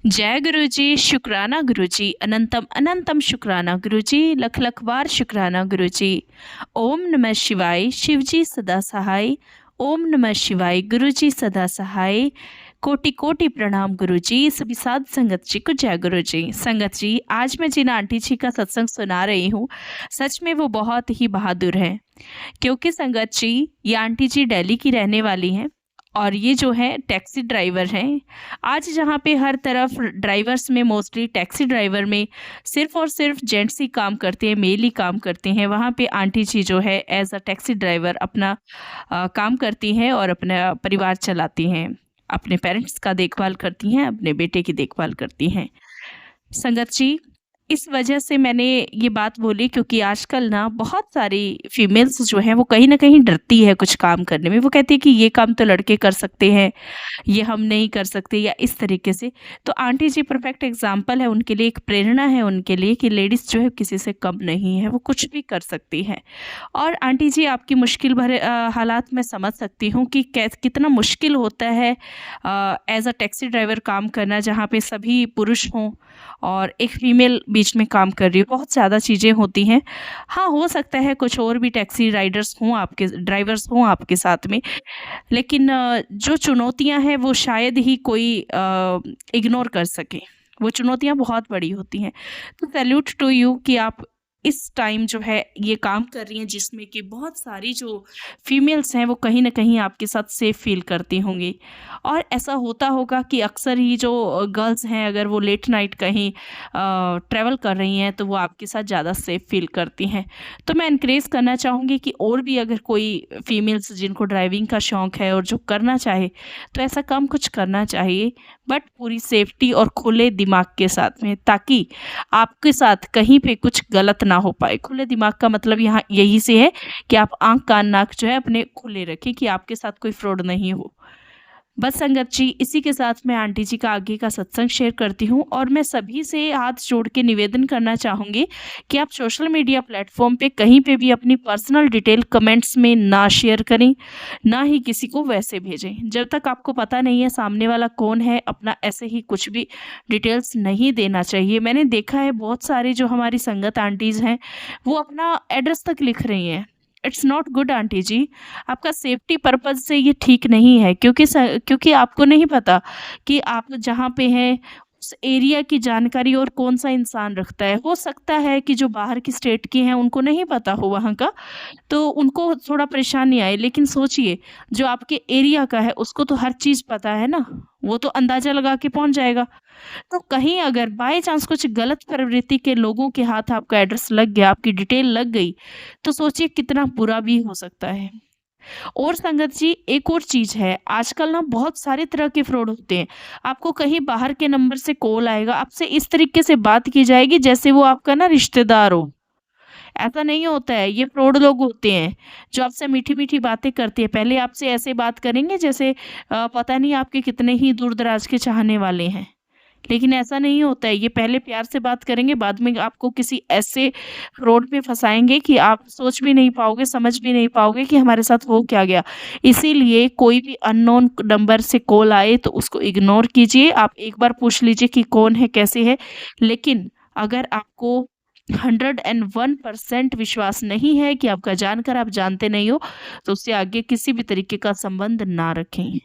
जय गुरु जी, शुक्राना गुरु जी, अनंतम अनंतम शुक्राना गुरु जी, लख लख बार शुक्राना गुरु जी। ओम नमः शिवाय, शिव जी सदा सहाय। ओम नमः शिवाय, गुरु जी सदा सहाय। कोटि कोटि प्रणाम गुरु जी, सभी साध संगत जी को जय गुरु जी। संगत जी, आज मैं जिन आंटी जी का सत्संग सुना रही हूँ, सच में वो बहुत ही बहादुर हैं। क्योंकि संगत जी, ये आंटी जी दिल्ली की रहने वाली हैं और ये जो है टैक्सी ड्राइवर हैं। आज जहाँ पे हर तरफ ड्राइवर्स में मोस्टली टैक्सी ड्राइवर में सिर्फ़ और सिर्फ़ जेंट्स ही काम करते हैं, मेल ही काम करते हैं। वहाँ पे आंटी जी जो है एज़ अ टैक्सी ड्राइवर अपना काम करती हैं और अपना परिवार चलाती हैं। अपने पेरेंट्स का देखभाल करती हैं, अपने बेटे की देखभाल करती हैं। संगत जी, इस वजह से मैंने ये बात बोली क्योंकि आजकल ना बहुत सारी फीमेल्स जो हैं वो कहीं न कहीं डरती है कुछ काम करने में। वो कहती है कि ये काम तो लड़के कर सकते हैं, ये हम नहीं कर सकते या इस तरीके से। तो आंटी जी परफेक्ट एग्ज़ाम्पल है उनके लिए, एक प्रेरणा है उनके लिए कि लेडीज़ जो है किसी से कम नहीं है, वो कुछ भी कर सकती हैं। और आंटी जी आपकी मुश्किल भरे हालात मैं समझ सकती हूँ कि कितना मुश्किल होता है एज़ अ टैक्सी ड्राइवर काम करना जहाँ पे सभी पुरुष हों और एक फीमेल बीच में काम कर रही हो। बहुत ज़्यादा चीज़ें होती हैं। हाँ, हो सकता है कुछ और भी टैक्सी राइडर्स हों आपके ड्राइवर्स हों आपके साथ में, लेकिन जो चुनौतियाँ हैं वो शायद ही कोई इग्नोर कर सके। वो चुनौतियाँ बहुत बड़ी होती हैं। तो सैल्यूट टू यू कि आप इस टाइम जो है ये काम कर रही हैं जिसमें कि बहुत सारी जो फीमेल्स हैं वो कहीं न कहीं आपके साथ सेफ़ फ़ील करती होंगी। और ऐसा होता होगा कि अक्सर ही जो गर्ल्स हैं अगर वो लेट नाइट कहीं ट्रैवल कर रही हैं तो वो आपके साथ ज़्यादा सेफ़ फ़ील करती हैं। तो मैं एनकरेज करना चाहूँगी कि और भी अगर कोई फीमेल्स जिनको ड्राइविंग का शौक़ है और जो करना चाहे, तो ऐसा काम कुछ करना चाहिए बट पूरी सेफ्टी और खुले दिमाग के साथ में, ताकि आपके साथ कहीं पे कुछ गलत ना हो पाए। खुले दिमाग का मतलब यहाँ यही से है कि आप आँख, कान, नाक जो है अपने खुले रखें कि आपके साथ कोई फ्रॉड नहीं हो। बस संगत जी, इसी के साथ मैं आंटी जी का आगे का सत्संग शेयर करती हूँ और मैं सभी से हाथ जोड़ के निवेदन करना चाहूँगी कि आप सोशल मीडिया प्लेटफ़ॉर्म पे कहीं पे भी अपनी पर्सनल डिटेल कमेंट्स में ना शेयर करें, ना ही किसी को वैसे भेजें। जब तक आपको पता नहीं है सामने वाला कौन है, अपना ऐसे ही कुछ भी डिटेल्स नहीं देना चाहिए। मैंने देखा है बहुत सारी जो हमारी संगत आंटीज़ हैं, वो अपना एड्रेस तक लिख रही हैं। इट्स नॉट गुड आंटी जी। आपका सेफ्टी पर्पज़ से ये ठीक नहीं है क्योंकि आपको नहीं पता कि आप जहाँ पे हैं उस एरिया की जानकारी और कौन-सा इंसान रखता है। हो सकता है कि जो बाहर की स्टेट के हैं उनको नहीं पता हो वहाँ का, तो उनको थोड़ा परेशानी आए। लेकिन सोचिए, जो आपके एरिया का है उसको तो हर चीज़ पता है ना, वो तो अंदाज़ा लगा के पहुँच जाएगा। तो कहीं अगर बाय चांस कुछ गलत प्रवृत्ति के लोगों के हाथ आपका एड्रेस लग गया, आपकी डिटेल लग गई, तो सोचिए कितना बुरा भी हो सकता है। और संगत जी, एक और चीज़ है, आजकल ना बहुत सारे तरह के फ्रॉड होते हैं। आपको कहीं बाहर के नंबर से कॉल आएगा, आपसे इस तरीके से बात की जाएगी जैसे वो आपका ना रिश्तेदार हो। ऐसा नहीं होता है, ये फ्रॉड लोग होते हैं, जो आपसे मीठी-मीठी बातें करते हैं। पहले आपसे ऐसे बात करेंगे जैसे पता नहीं आपके कितने ही दूर-दराज के चाहने वाले हैं। लेकिन ऐसा नहीं होता है, ये पहले प्यार से बात करेंगे, बाद में आपको किसी ऐसे रोड पे फँसाएँगे कि आप सोच भी नहीं पाओगे, समझ भी नहीं पाओगे कि हमारे साथ हो क्या गया। इसीलिए कोई भी अननोन नंबर से कॉल आए तो उसको इग्नोर कीजिए। आप एक बार पूछ लीजिए कि कौन है, कैसे है। लेकिन अगर आपको 101% विश्वास नहीं है कि आपका जानकर आप जानते नहीं हो, तो उससे आगे किसी भी तरीके का संबंध ना रखें।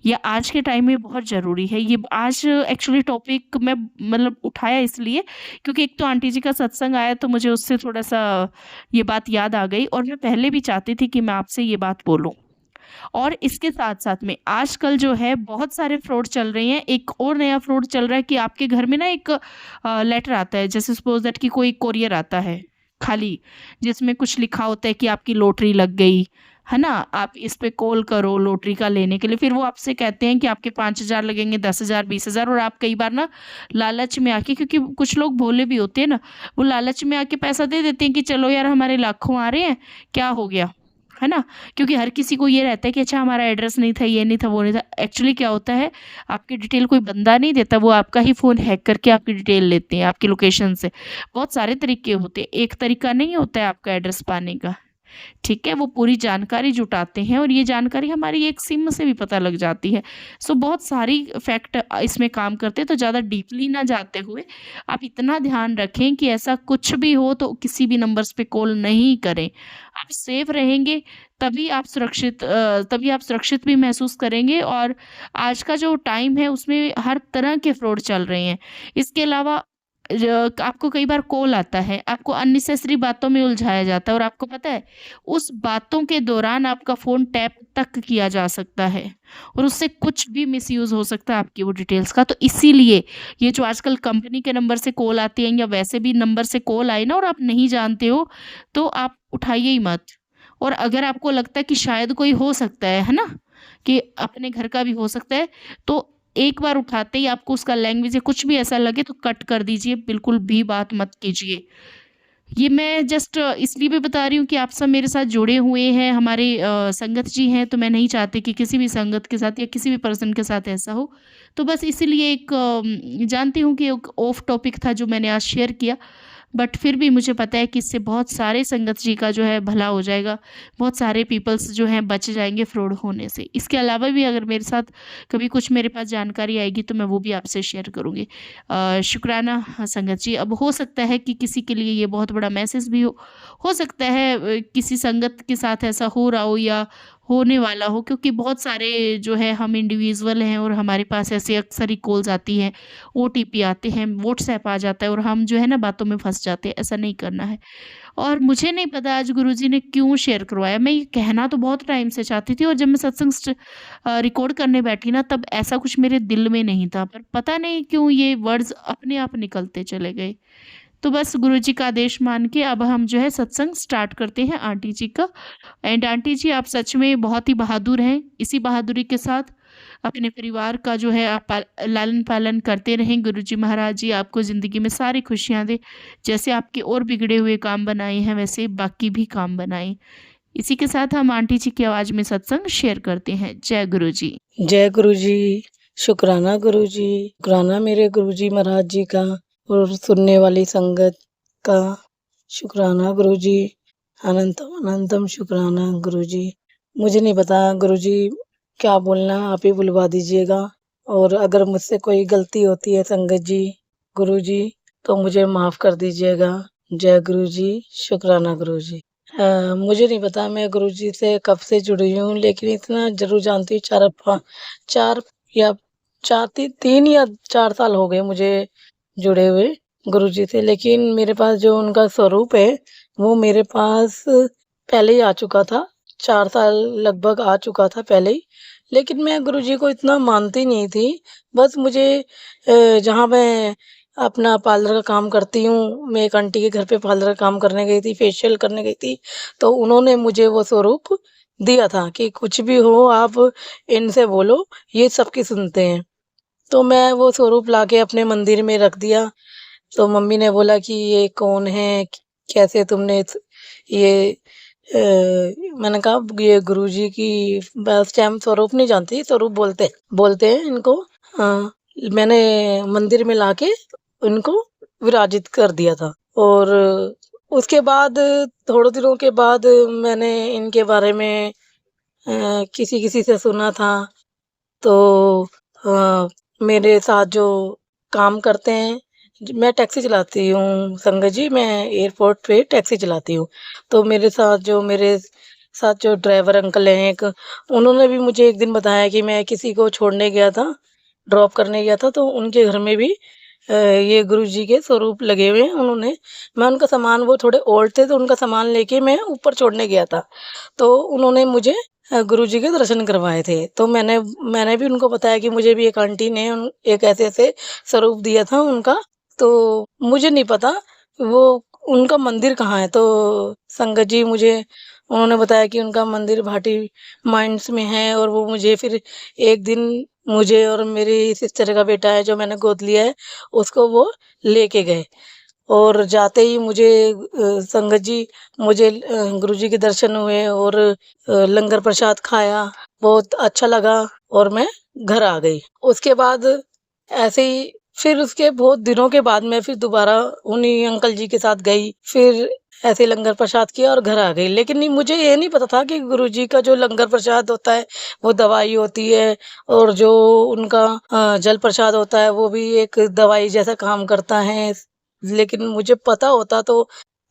ये आज के टाइम में बहुत ज़रूरी है। ये आज एक्चुअली टॉपिक मैं मतलब उठाया इसलिए क्योंकि एक तो आंटी जी का सत्संग आया तो मुझे उससे थोड़ा-सा ये बात याद आ गई और मैं पहले भी चाहती थी कि मैं आपसे ये बात बोलूँ। और इसके साथ-साथ में आजकल जो है बहुत सारे फ्रॉड चल रहे हैं। एक और नया फ्रॉड चल रहा है कि आपके घर में ना एक लेटर आता है, जैसे सपोज़ दैट कि कोई कोरियर आता है खाली, जिसमें कुछ लिखा होता है कि आपकी लॉटरी लग गई, है ना? आप इस पे कॉल करो लॉटरी का लेने के लिए। फिर वो आपसे कहते हैं कि आपके 5,000 लगेंगे, 10,000, 20,000 और आप कई बार ना लालच में आके, क्योंकि कुछ लोग भोले भी होते हैं ना, वो लालच में आके पैसा दे देते हैं कि चलो यार हमारे लाखों आ रहे हैं, क्या हो गया? है ना? क्योंकि हर किसी को ये रहता है कि अच्छा हमारा एड्रेस नहीं था, ये नहीं था, वो नहीं था। एक्चुअली क्या होता है, आपकी डिटेल कोई बंदा नहीं देता, वो आपका ही फ़ोन हैक करके आपकी डिटेल लेते हैं, आपकी लोकेशन से। बहुत सारे तरीके होते हैं, एक तरीका नहीं होता है आपका एड्रेस पाने का। ठीक है? वो पूरी जानकारी जुटाते हैं और ये जानकारी हमारी एक सिम से भी पता लग जाती है। सो बहुत सारी फैक्ट इसमें काम करते हैं, तो ज़्यादा डीपली ना जाते हुए आप इतना ध्यान रखें कि ऐसा कुछ भी हो तो किसी भी नंबर्स पे कॉल नहीं करें। आप सेफ रहेंगे तभी आप सुरक्षित भी महसूस करेंगे और आज का जो टाइम है उसमें हर तरह के फ्रॉड चल रहे हैं। इसके अलावा आपको कई बार कॉल आता है, आपको अननेसेसरी बातों में उलझाया जाता है और आपको पता है, उस बातों के दौरान आपका फ़ोन टैप तक किया जा सकता है और उससे कुछ भी मिसयूज़ हो सकता है आपकी वो डिटेल्स का। तो इसीलिए ये जो आजकल कंपनी के नंबर से कॉल आती है या वैसे भी नंबर से कॉल आए ना और आप नहीं जानते हो, तो आप उठाइए ही मत। और अगर आपको लगता है कि शायद कोई हो सकता है ना? कि अपने घर का भी हो सकता है, तो एक बार उठाते ही आपको उसका लैंग्वेज या कुछ भी ऐसा लगे तो कट कर दीजिए, बिल्कुल भी बात मत कीजिए। ये मैं जस्ट इसलिए भी बता रही हूँ कि आप सब मेरे साथ जुड़े हुए हैं, हमारे संगत जी हैं, तो मैं नहीं चाहती कि किसी भी संगत के साथ या किसी भी पर्सन के साथ ऐसा हो। तो बस इसीलिए जानती हूँ कि एक ऑफ टॉपिक था जो मैंने आज शेयर किया, बट फिर भी मुझे पता है कि इससे बहुत सारे संगत जी का जो है भला हो जाएगा, बहुत सारे पीपल्स जो हैं बच जाएँगे फ्रॉड होने से। इसके अलावा भी अगर मेरे साथ कभी कुछ मेरे पास जानकारी आएगी तो मैं वो भी आपसे शेयर करूँगी। शुक्राना संगत जी। अब हो सकता है कि किसी के लिए ये बहुत बड़ा मैसेज भी हो सकता है किसी संगत के साथ ऐसा हो रहा हो या होने वाला हो, क्योंकि बहुत सारे जो है हम इंडिविजुअल हैं और हमारे पास ऐसे अक्सर ही कॉल्स आती हैं, ओटीपी आते हैं, व्हाट्सएप आ जाता है और हम जो है ना बातों में फँस जाते हैं, ऐसा नहीं करना है। और मुझे नहीं पता आज गुरुजी ने क्यों शेयर करवाया, मैं ये कहना तो बहुत टाइम से चाहती थी और जब मैं सत्संग रिकॉर्ड करने बैठी ना तब ऐसा कुछ मेरे दिल में नहीं था, पर पता नहीं क्यों ये वर्ड्स अपने आप निकलते चले गए। तो बस गुरुजी का आदेश मान के अब हम जो है सत्संग स्टार्ट करते हैं आंटी जी का। एंड आंटी जी आप सच में बहुत ही बहादुर हैं। इसी बहादुरी के साथ अपने परिवार का जो है आप लालन-पालन करते रहें। गुरुजी महाराज जी आपको ज़िंदगी में सारी खुशियाँ दें। जैसे आपके और बिगड़े हुए काम बनाए हैं वैसे बाकी भी काम बनाएँ। इसी के साथ हम आंटी जी की आवाज़ में सत्संग शेयर करते हैं। जय गुरु जी। जय गुरु जी, शुक्राना गुरु जी, शुक्राना मेरे गुरु जी महाराज जी का और सुनने वाली संगत का शुक्राना गुरु जी, अनंतम अनंतम शुक्राना गुरु जी। मुझे नहीं पता गुरु जी क्या बोलना, आप ही बुलवा दीजिएगा और अगर मुझसे कोई गलती होती है संगत जी, गुरु जी, तो मुझे माफ़ कर दीजिएगा। जय गुरु जी, शुक्राना गुरु जी। मुझे नहीं पता मैं गुरुजी से कब से जुड़ी हूँ, लेकिन इतना ज़रूर जानती हूँ 4 या 3 या 4 साल हो गए मुझे जुड़े हुए गुरुजी से। लेकिन मेरे पास जो उनका स्वरूप है, वो मेरे पास पहले ही आ चुका था, 4 साल लगभग आ चुका था पहले ही। लेकिन मैं गुरुजी को इतना मानती नहीं थी, बस मुझे जहाँ मैं अपना पार्लर का काम करती हूँ, मैं एक आंटी के घर पे पार्लर का काम करने गई थी, फेशियल करने गई थी, तो उन्होंने मुझे वो स्वरूप दिया था कि कुछ भी हो आप इनसे बोलो, ये सबकी सुनते हैं। तो मैं वो स्वरूप लाके अपने मंदिर में रख दिया। तो मम्मी ने बोला कि ये कौन है? कैसे तुमने ये मैंने कहा ये गुरुजी की बस टाइम स्वरूप नहीं जानती, स्वरूप बोलते बोलते हैं इनको। हाँ, मैंने मंदिर में लाके उनको विराजित कर दिया था और उसके बाद थोड़े दिनों के बाद मैंने इनके बारे में किसी से सुना था। तो मेरे साथ जो काम करते हैं, मैं टैक्सी चलाती हूँ संगत जी, मैं एयरपोर्ट पे टैक्सी चलाती हूँ। तो मेरे साथ जो ड्राइवर अंकल हैं एक, उन्होंने भी मुझे एक दिन बताया कि मैं किसी को छोड़ने गया था, ड्रॉप करने गया था, तो उनके घर में भी ये गुरुजी के स्वरूप लगे हुए हैं। मैं उनका सामान, वो थोड़े ओल्ड थे तो उनका सामान लेके मैं ऊपर छोड़ने गया था, तो उन्होंने मुझे गुरुजी के दर्शन करवाए थे। तो मैंने भी उनको बताया कि मुझे भी एक आंटी ने एक ऐसे स्वरूप दिया था उनका, तो मुझे नहीं पता वो उनका मंदिर कहाँ है। तो संगत जी मुझे उन्होंने बताया कि उनका मंदिर भाटी माइंस में है और वो मुझे फिर एक दिन मुझे और मेरी सिस्टर का बेटा है जो मैंने गोद लिया है, उसको वो लेके गए और जाते ही मुझे संगत जी मुझे गुरुजी के दर्शन हुए और लंगर प्रसाद खाया, बहुत अच्छा लगा और मैं घर आ गई। उसके बाद ऐसे ही फिर उसके बहुत दिनों के बाद मैं फिर दोबारा उन्हीं अंकल जी के साथ गई। फिर ऐसे ही लंगर प्रसाद किया और घर आ गई। लेकिन नहीं, मुझे ये नहीं पता था कि गुरुजी का जो लंगर प्रसाद होता है वो दवाई होती है, और जो उनका जल प्रसाद होता है वो भी एक दवाई जैसा काम करता है। लेकिन मुझे पता होता तो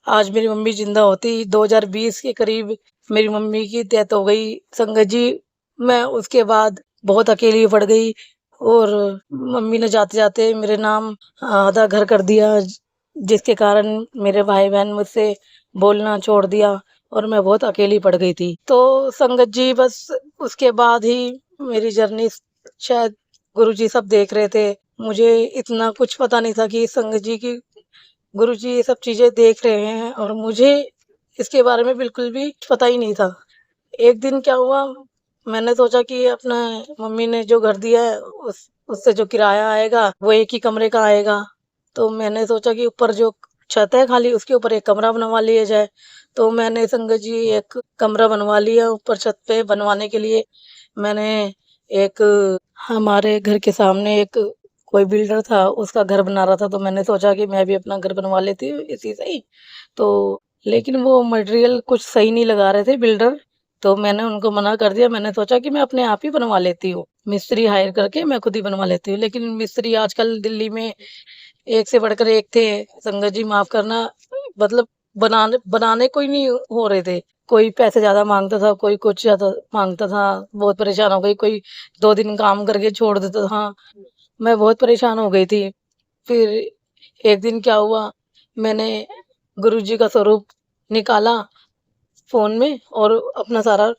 आज मेरी मम्मी जिंदा होती। 2020 के करीब मेरी मम्मी की डेथ हो गई संगत जी। मैं उसके बाद बहुत अकेली पड़ गई, और मम्मी ने जाते जाते मेरे नाम आधा घर कर दिया, जिसके कारण मेरे भाई बहन मुझसे बोलना छोड़ दिया और मैं बहुत अकेली पड़ गई थी। तो संगत जी, बस उसके बाद ही मेरी जर्नी, शायद गुरुजी सब देख रहे थे। मुझे इतना कुछ पता नहीं था कि संगत जी की गुरुजी ये सब चीजें देख रहे हैं, और मुझे इसके बारे में बिल्कुल भी पता ही नहीं था। एक दिन क्या हुआ, मैंने सोचा कि अपना मम्मी ने जो घर दिया है उससे जो किराया आएगा वो एक ही कमरे का आएगा। तो मैंने सोचा कि ऊपर जो छत है खाली, उसके ऊपर एक कमरा बनवा लिया जाए। तो मैंने संगत जी एक कमरा बनवा लिया ऊपर छत पे। बनवाने के लिए मैंने एक, हमारे घर के सामने एक कोई बिल्डर था, उसका घर बना रहा था, तो मैंने सोचा कि मैं भी अपना घर बनवा लेती हूँ इसी से ही। तो लेकिन वो मटेरियल कुछ सही नहीं लगा रहे थे बिल्डर, तो मैंने उनको मना कर दिया। मैंने सोचा कि मैं अपने आप ही बनवा लेती हूँ, मिस्त्री हायर करके मैं खुद ही बनवा लेती हूँ। लेकिन मिस्त्री आजकल दिल्ली में एक से बढ़कर एक थे। संगत जी माफ करना, मतलब बनाने बनाने कोई नहीं हो रहे थे। कोई पैसे ज्यादा मांगता था, कोई कुछ ज्यादा मांगता था। बहुत परेशान हो गई। कोई 2 दिन काम करके छोड़ देता था। मैं बहुत परेशान हो गई थी। फिर एक दिन क्या हुआ, मैंने गुरुजी का स्वरूप निकाला फ़ोन में, और अपना सारा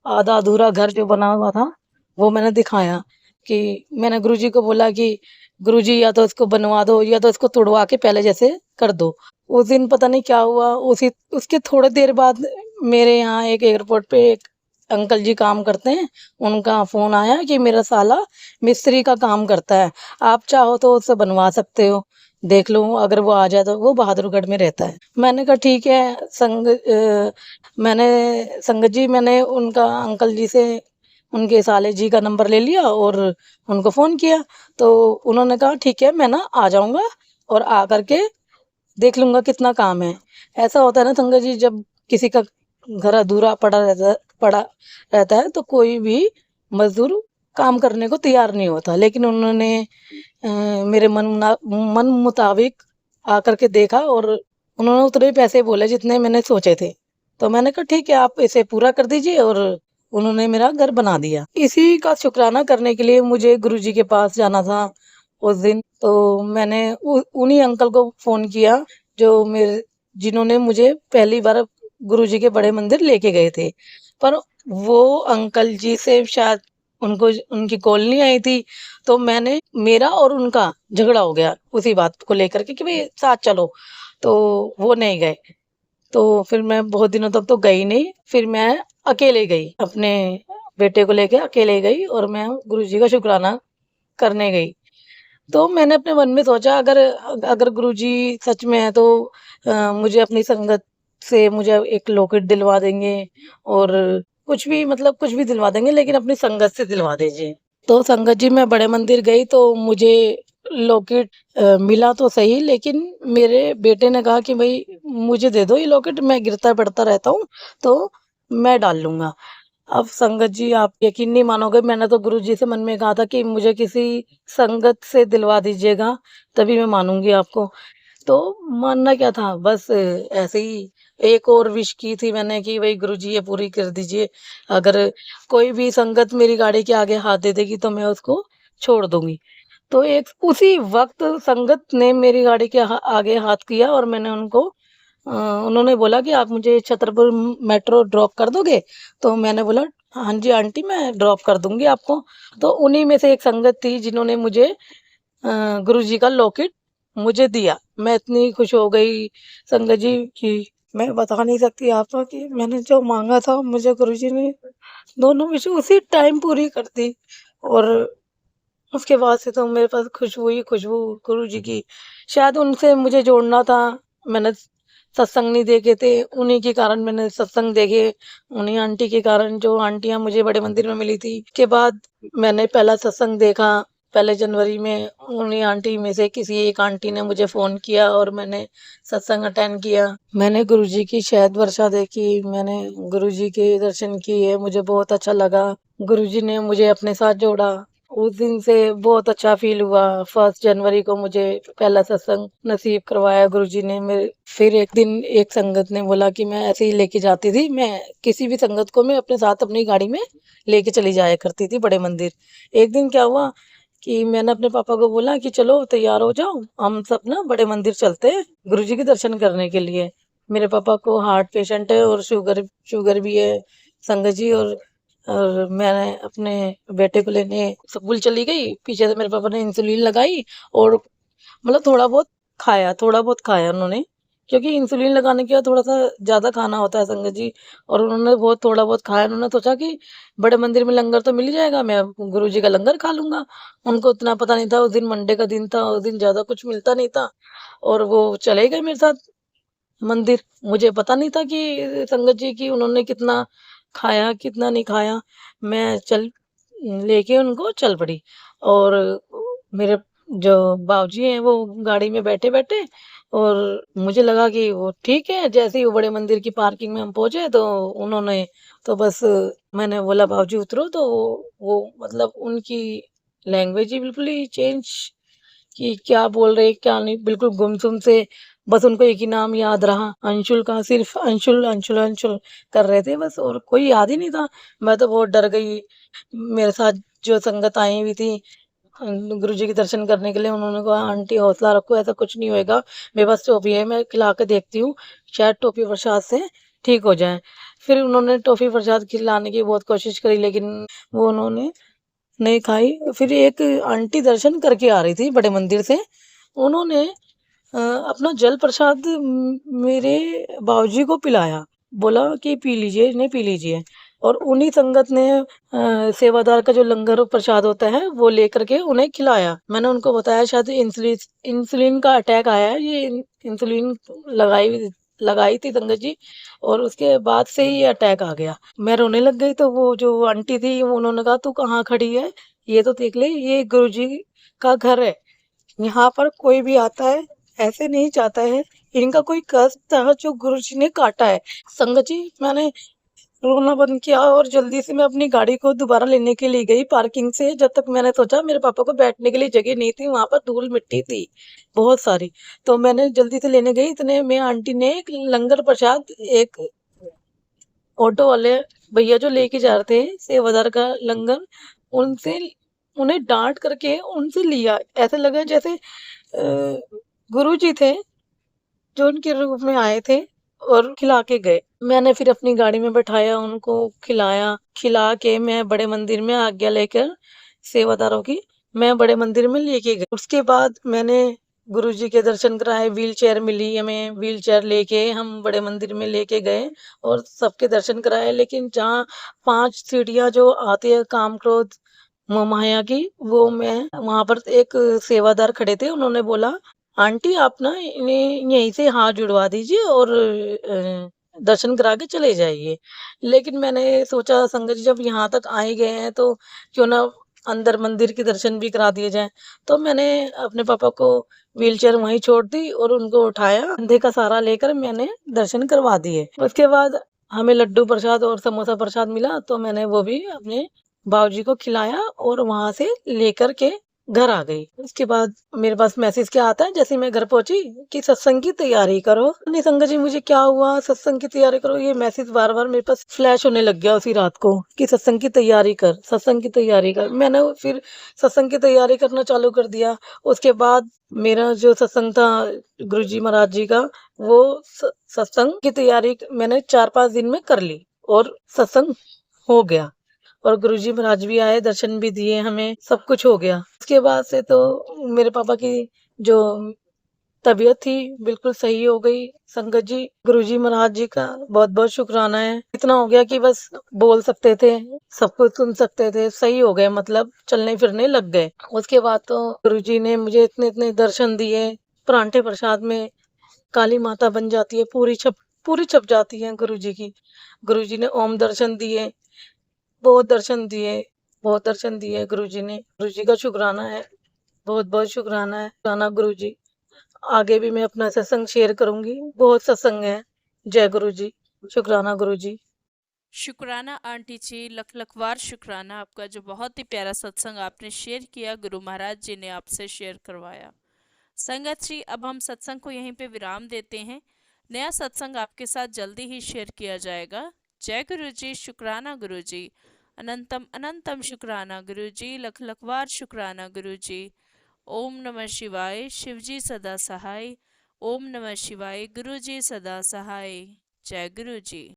आधा अधूरा घर जो बना हुआ था वो मैंने दिखाया। कि मैंने गुरुजी को बोला कि गुरुजी, या तो इसको बनवा दो या तो इसको तुड़वा के पहले जैसे कर दो। उस दिन पता नहीं क्या हुआ, उसी उसके थोड़ी देर बाद मेरे यहाँ एक एयरपोर्ट पे एक अंकल जी काम करते हैं, उनका फ़ोन आया कि मेरा साला मिस्त्री का काम करता है, आप चाहो तो उससे बनवा सकते हो, देख लो अगर वो आ जाए तो। वो बहादुरगढ़ में रहता है। मैंने कहा ठीक है। मैंने संगत जी, मैंने उनका अंकल जी से उनके साले जी का नंबर ले लिया और उनको फ़ोन किया। तो उन्होंने कहा ठीक है, मैं ना आ जाऊँगा और आ करके देख लूँगा कितना काम है। ऐसा होता है ना संगत जी, जब किसी का घर अधूरा पड़ा रहता है तो कोई भी मज़दूर काम करने को तैयार नहीं होता। लेकिन उन्होंने मेरे मन मुताबिक आकर के देखा, और उन्होंने उतने ही पैसे बोले जितने मैंने सोचे थे। तो मैंने कहा ठीक है, आप इसे पूरा कर दीजिए, और उन्होंने मेरा घर बना दिया। इसी का शुक्राना करने के लिए मुझे गुरुजी के पास जाना था उस दिन। तो मैंने उन्हीं अंकल को फ़ोन किया जो मेरे जिन्होंने मुझे पहली बार गुरुजी के बड़े मंदिर लेके गए थे। पर वो अंकल जी से शायद उनको उनकी कॉल नहीं आई थी। तो मैंने मेरा और उनका झगड़ा हो गया उसी बात को लेकर के कि भाई साथ चलो। तो वो नहीं गए। तो फिर मैं बहुत दिनों तक तो गई नहीं। फिर मैं अकेले गई, अपने बेटे को लेके अकेले गई, और मैं गुरुजी का शुक्राना करने गई। तो मैंने अपने मन में सोचा, अगर अगर गुरुजी सच में है तो मुझे अपनी संगत से मुझे एक लॉकेट दिलवा देंगे, और कुछ भी, मतलब कुछ भी दिलवा देंगे, लेकिन अपनी संगत से दिलवा दीजिए। तो संगत जी, मैं बड़े मंदिर गई तो मुझे लॉकेट मिला तो सही, लेकिन मेरे बेटे ने कहा कि भाई मुझे दे दो ये लॉकेट, मैं गिरता पड़ता रहता हूँ तो मैं डाल लूंगा। अब संगत जी, आप यकीन नहीं मानोगे, मैंने तो गुरुजी से मन में कहा था कि मुझे किसी संगत से दिलवा दीजिएगा, तभी मैं मानूंगी आपको। तो मानना क्या था, बस ऐसे ही एक और विश की थी मैंने कि भाई गुरुजी ये पूरी कर दीजिए। अगर कोई भी संगत मेरी गाड़ी के आगे हाथ दे देगी तो मैं उसको छोड़ दूंगी। तो एक उसी वक्त संगत ने मेरी गाड़ी के आगे हाथ किया, और मैंने उनको उन्होंने बोला कि आप मुझे छतरपुर मेट्रो ड्रॉप कर दोगे? तो मैंने बोला हाँ जी आंटी, मैं ड्रॉप कर दूंगी आपको। तो उन्हीं में से एक संगत थी जिन्होंने मुझे गुरुजी का लॉकेट मुझे दिया। मैं इतनी खुश हो गई संगत जी कि मैं बता नहीं सकती आपको कि मैंने जो मांगा था मुझे गुरुजी ने दोनों विश उसी टाइम पूरी कर दी। और उसके बाद से तो मेरे पास खुशबू ही खुशबू गुरुजी की। शायद उनसे मुझे जोड़ना था। मैंने सत्संग नहीं देखे थे, उन्हीं के कारण मैंने सत्संग देखे। उन्हीं आंटी के कारण, जो आंटियां मुझे बड़े मंदिर में मिली थी, के बाद मैंने पहला सत्संग देखा। पहले जनवरी में उन्हीं आंटी में से किसी एक आंटी ने मुझे फ़ोन किया और मैंने सत्संग अटेंड किया। मैंने गुरुजी की शहद वर्षा देखी, मैंने गुरुजी के दर्शन किए, मुझे बहुत अच्छा लगा। गुरुजी ने मुझे अपने साथ जोड़ा। उस दिन से बहुत अच्छा फ़ील हुआ। 1 जनवरी को मुझे पहला सत्संग नसीब करवाया गुरुजी ने मेरे। फिर एक दिन एक संगत ने बोला कि मैं ऐसे ही लेके जाती थी, मैं किसी भी संगत को मैं अपने साथ अपनी गाड़ी में लेके चली जाया करती थी बड़े मंदिर। एक दिन क्या हुआ कि मैंने अपने पापा को बोला कि चलो तैयार हो जाओ, हम सब ना बड़े मंदिर चलते हैं गुरुजी के दर्शन करने के लिए। मेरे पापा को हार्ट पेशेंट है और शुगर शुगर भी है संगत जी। और मैंने अपने बेटे को लेने स्कूल चली गई। पीछे से मेरे पापा ने इंसुलिन लगाई और मतलब थोड़ा बहुत खाया उन्होंने, क्योंकि इंसुलिन लगाने के बाद थोड़ा-सा ज़्यादा खाना होता है संगत जी। और उन्होंने बहुत थोड़ा बहुत खाया। उन्होंने सोचा कि बड़े मंदिर में लंगर तो मिल ही जाएगा, मैं गुरुजी का लंगर खा लूँगा। उनको इतना पता नहीं था, उस दिन मंडे का दिन था, उस दिन ज़्यादा कुछ मिलता नहीं था और वो चले गए मेरे साथ मंदिर। मुझे पता नहीं था कि संगत जी कि उन्होंने कितना खाया, कितना नहीं खाया। मैं चल लेके उनको चल पड़ी और मेरे जो बाबूजी हैं वो गाड़ी में बैठे-बैठे और मुझे लगा कि वो ठीक है। जैसे ही वो बड़े मंदिर की पार्किंग में हम पहुँचे तो उन्होंने तो बस मैंने बोला बाबूजी उतरो, तो वो मतलब उनकी लैंग्वेज ही बिल्कुल ही चेंज कि क्या बोल रहे क्या नहीं, बिल्कुल गुमसुम से। बस उनको एक ही नाम याद रहा अंशुल का, सिर्फ अंशुल अंशुल अंशुल कर रहे थे बस, और कोई याद ही नहीं था। मैं तो बहुत डर गई। मेरे साथ जो संगत आई हुई थी गुरुजी के दर्शन करने के लिए, उन्होंने कहा आंटी हौसला रखो, ऐसा कुछ नहीं होएगा, मेरे पास टॉफी है, मैं खिला के देखती हूँ, शायद टॉफी प्रसाद से ठीक हो जाए। फिर उन्होंने टॉफी प्रसाद खिलाने की बहुत कोशिश करी लेकिन वो उन्होंने नहीं खाई। फिर एक आंटी दर्शन करके आ रही थी बड़े मंदिर से, उन्होंने अपना जल प्रसाद मेरे बाबूजी को पिलाया, बोला कि पी लीजिए, इन्हें पी लीजिए। और उन्हीं संगत ने सेवादार का जो लंगर और प्रसाद होता है वो लेकर के उन्हें खिलाया। मैंने उनको बताया शायद इंसुलिन का अटैक आया है, ये इंसुलिन लगाई लगाई थी संगत जी और उसके बाद से ही ये अटैक आ गया। मैं रोने लग गई तो वो जो आंटी थी उन्होंने कहा तू कहाँ खड़ी है, ये तो देख ले, ये गुरुजी का घर है, यहाँ पर कोई भी आता है ऐसे नहीं जाता है, इनका कोई कष्ट था जो गुरुजी ने काटा है। संगत जी मैंने रोना बंद किया और जल्दी से मैं अपनी गाड़ी को दोबारा लेने के लिए गई पार्किंग से। जब तक मैंने सोचा मेरे पापा को बैठने के लिए जगह नहीं थी, वहां पर धूल मिट्टी थी बहुत सारी, तो मैंने जल्दी से लेने गई। इतने में आंटी ने एक लंगर प्रसाद, एक ऑटो वाले भैया जो लेके जा रहे थे सेवादार का लंगर, उनसे उन्हें डांट करके उनसे लिया। ऐसे लगा जैसे गुरु जी थे जो उनके रूप में आए थे और खिला के गए। मैंने फिर अपनी गाड़ी में बैठाया, उनको खिलाया, खिला के मैं बड़े मंदिर में आज्ञा लेकर सेवादारों की मैं बड़े मंदिर में लेके गई। उसके बाद मैंने गुरुजी के दर्शन कराए, व्हीलचेयर मिली हमें, व्हीलचेयर लेके हम बड़े मंदिर में लेके गए और सबके दर्शन कराए। लेकिन जहाँ 5 सीढ़ियाँ जो आती है काम क्रोध माया की, वो मैं वहां पर एक सेवादार खड़े थे, उन्होंने बोला आंटी आप ना इन्हें यहीं से हाथ जुड़वा दीजिए और दर्शन करा के चले जाइए। लेकिन मैंने सोचा संगत जी जब यहाँ तक आ ही गए हैं तो क्यों ना अंदर मंदिर के दर्शन भी करा दिए जाएं। तो मैंने अपने पापा को व्हीलचेयर वहीं छोड़ दी और उनको उठाया, कंधे का सहारा लेकर मैंने दर्शन करवा दिए। उसके बाद हमें लड्डू प्रसाद और समोसा प्रसाद मिला तो मैंने वो भी अपने बाबूजी को खिलाया और वहां से लेकर के घर आ गई। उसके बाद मेरे पास मैसेज क्या आता है जैसे ही मैं घर पहुंची कि सत्संग की तैयारी करो। नहीं संगत जी मुझे क्या हुआ, सत्संग की तैयारी करो, ये मैसेज बार बार मेरे पास फ्लैश होने लग गया उसी रात को कि सत्संग की तैयारी कर, सत्संग की तैयारी कर। मैंने फिर सत्संग की तैयारी करना चालू कर दिया। उसके बाद मेरा जो सत्संग था गुरुजी महाराज जी का, वो सत्संग की तैयारी मैंने 4-5 दिन में कर ली और सत्संग हो गया और गुरुजी महाराज भी आए, दर्शन भी दिए हमें, सब कुछ हो गया। उसके बाद से तो मेरे पापा की जो तबीयत थी बिल्कुल सही हो गई। संगत जी गुरुजी महाराज जी का बहुत बहुत शुक्राना है। इतना हो गया कि बस बोल सकते थे, सब कुछ सुन सकते थे, सही हो गए, मतलब चलने फिरने लग गए। उसके बाद तो गुरुजी ने मुझे इतने इतने दर्शन दिए। परांठे प्रसाद में काली माता बन जाती है, पूरी छप जाती है गुरुजी की। गुरुजी ने ओम दर्शन दिए, बहुत दर्शन दिए, बहुत दर्शन दिए गुरु जी ने। गुरु जी का शुक्राना है, बहुत बहुत शुक्राना है। शुक्राना गुरु जी। आगे भी मैं अपना सत्संग शेयर करूंगी, बहुत सत्संग है। जय गुरु जी। शुक्राना गुरु जी। शुक्राना आंटी जी, लख लख वार शुक्राना आपका, जो बहुत ही प्यारा सत्संग आपने शेयर किया, गुरु महाराज जी ने आपसे शेयर करवाया। संगत जी, अब हम सत्संग को यहीं पे विराम देते हैं। नया सत्संग आपके साथ जल्दी ही शेयर किया जाएगा। जय गुरु जी। शुक्राना गुरु जी। अनंतम अनंतम शुक्राना गुरु जी। लख लख वार शुक्राना गुरु जी। ओम नमः शिवाय। शिव जी सदा सहाय। ओम नमः शिवाय। गुरु जी सदा सहाय। जय गुरु जी।